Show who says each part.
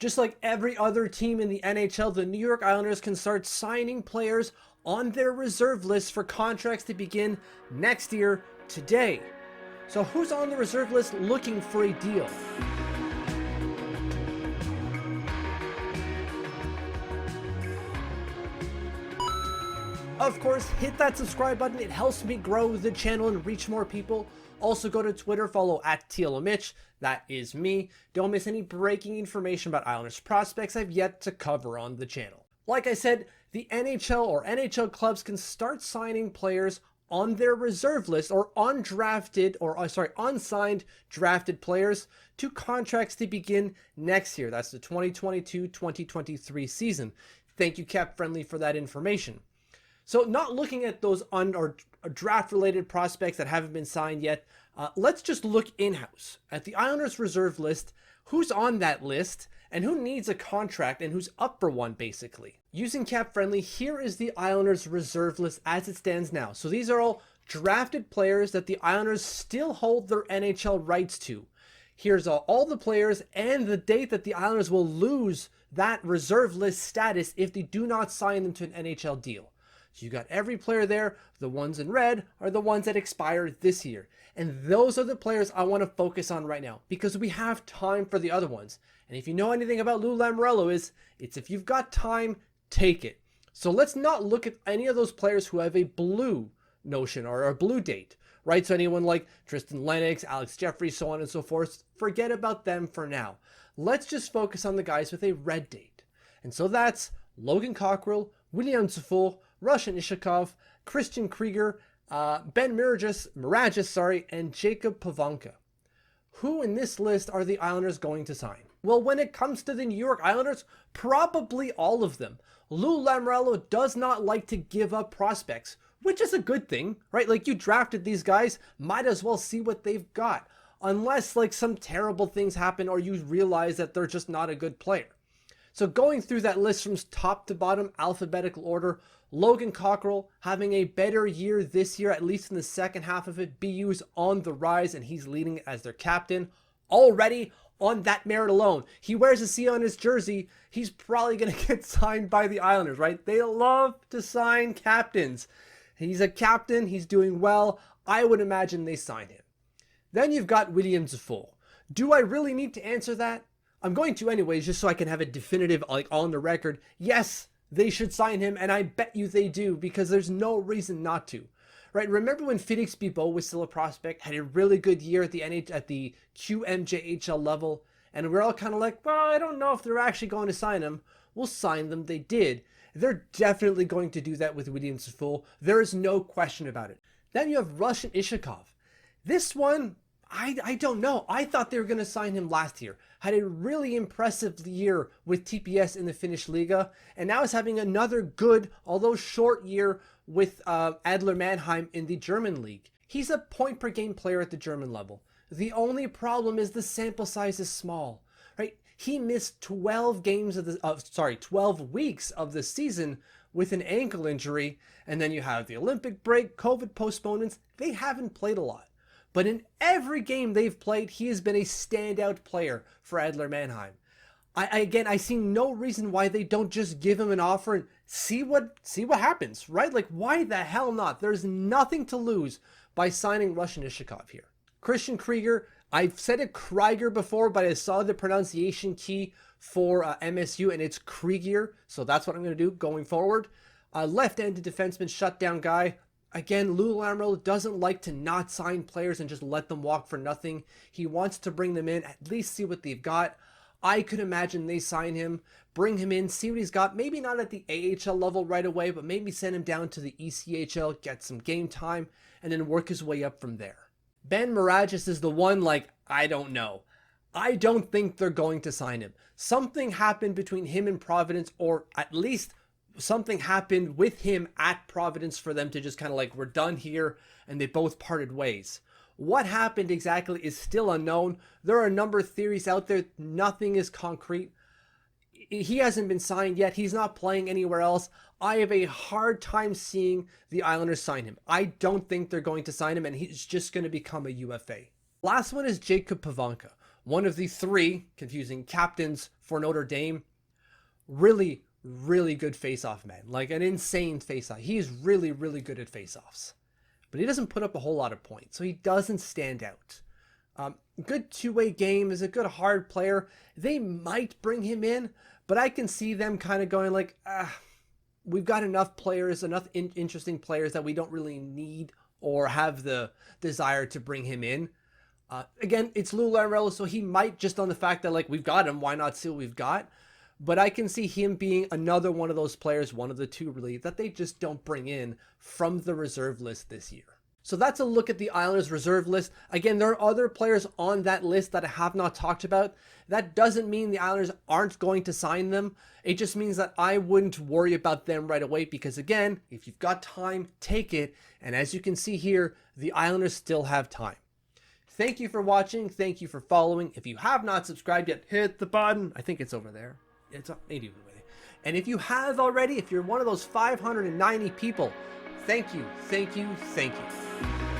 Speaker 1: Just like every other team in the NHL, the New York Islanders can start signing players on their reserve list for contracts to begin next year today. So who's on the reserve list looking for a deal? Of course, hit that subscribe button. It helps me grow the channel and reach more people. Also go to Twitter, follow at TLOMitch. That is me. Don't miss any breaking information about Islanders prospects I've yet to cover on the channel. Like I said, the NHL or NHL clubs can start signing players on their reserve list or undrafted unsigned drafted players to contracts to begin next year. That's the 2022-2023 season. Thank you, Cap Friendly, for that information. So not looking at those draft-related prospects that haven't been signed yet, let's just look in-house at the Islanders reserve list, who's on that list, and who needs a contract and who's up for one, basically. Using Cap Friendly, here is the Islanders reserve list as it stands now. So these are all drafted players that the Islanders still hold their NHL rights to. Here's all the players and the date that the Islanders will lose that reserve list status if they do not sign them to an NHL deal. So you got every player there. The ones in red are the ones that expire this year. And those are the players I want to focus on right now because we have time for the other ones. And if you know anything about Lou Lamoriello, it's if you've got time, take it. So let's not look at any of those players who have a blue notion or a blue date, right? So anyone like Tristan Lennox, Alex Jeffries, so on and so forth, forget about them for now. Let's just focus on the guys with a red date. And so that's Logan Cockrell, William Dufour, Russian Ishkov, Christian Krieger, Ben Miragis, and Jacob Ivanka. Who in this list are the Islanders going to sign? Well, when it comes to the New York Islanders, probably all of them. Lou Lamoriello does not like to give up prospects, which is a good thing, right? Like, you drafted these guys, might as well see what they've got. Unless, like, some terrible things happen or you realize that they're just not a good player. So going through that list from top to bottom, alphabetical order, Logan Cockrell having a better year this year, at least in the second half of it. BU's on the rise and he's leading as their captain. Already on that merit alone, he wears a C on his jersey. He's probably going to get signed by the Islanders, right? They love to sign captains. He's a captain. He's doing well. I would imagine they sign him. Then you've got William Dufour. Do I really need to answer that? I'm going to anyways, just so I can have a definitive, like, on the record. Yes, they should sign him, and I bet you they do, because there's no reason not to. Right? Remember when Felix Bibeau was still a prospect, had a really good year at the QMJHL level, and we're all kind of like, well, I don't know if they're actually going to sign him. We'll sign them. They did. They're definitely going to do that with William Dufour. There is no question about it. Then you have Russian Ishkov. This one, I don't know. I thought they were going to sign him last year. Had a really impressive year with TPS in the Finnish Liga, and now is having another good, although short year with Adler Mannheim in the German league. He's a point per game player at the German level. The only problem is the sample size is small, right? He missed 12 weeks of the season with an ankle injury, and then you have the Olympic break, COVID postponements. They haven't played a lot. But in every game they've played, he has been a standout player for Adler Mannheim. I see no reason why they don't just give him an offer and see what happens, right? Like, why the hell not? There's nothing to lose by signing Russian Ishkov here. Christian Krieger, I've said it Krieger before, but I saw the pronunciation key for MSU, and it's Krieger, so that's what I'm going to do going forward. Left-handed defenseman, shutdown guy. Again, Lou Lamoriello doesn't like to not sign players and just let them walk for nothing. He wants to bring them in, at least see what they've got. I could imagine they sign him, bring him in, see what he's got. Maybe not at the AHL level right away, but maybe send him down to the ECHL, get some game time, and then work his way up from there. Ben Miragis is the one, like, I don't know. I don't think they're going to sign him. Something happened between him and Providence, or at least something happened with him at Providence for them to just kind of like, we're done here, and they both parted ways. What happened exactly is still unknown. There are a number of theories out there. Nothing is concrete. He hasn't been signed yet. He's not playing anywhere else. I have a hard time seeing the Islanders sign him. I don't think they're going to sign him, and he's just going to become a UFA. Last one is Jacob Ivanka. one of the 3 confusing captains for Notre Dame. Really, really good face-off man. Like an insane face-off. He's really, really good at face-offs. But he doesn't put up a whole lot of points, so he doesn't stand out. Good two-way game, is a good hard player. They might bring him in, but I can see them kind of going like, we've got enough players, enough interesting players that we don't really need or have the desire to bring him in. Again, it's Lou Lamoriello, so he might, just on the fact that like we've got him, why not see what we've got? But I can see him being another one of those players, one of the 2 really, that they just don't bring in from the reserve list this year. So that's a look at the Islanders reserve list. Again, there are other players on that list that I have not talked about. That doesn't mean the Islanders aren't going to sign them. It just means that I wouldn't worry about them right away because, again, if you've got time, take it. And as you can see here, the Islanders still have time. Thank you for watching. Thank you for following. If you have not subscribed yet, hit the button. I think it's over there. It's maybe over there. And if you have already, if you're one of those 590 people, thank you, thank you, thank you.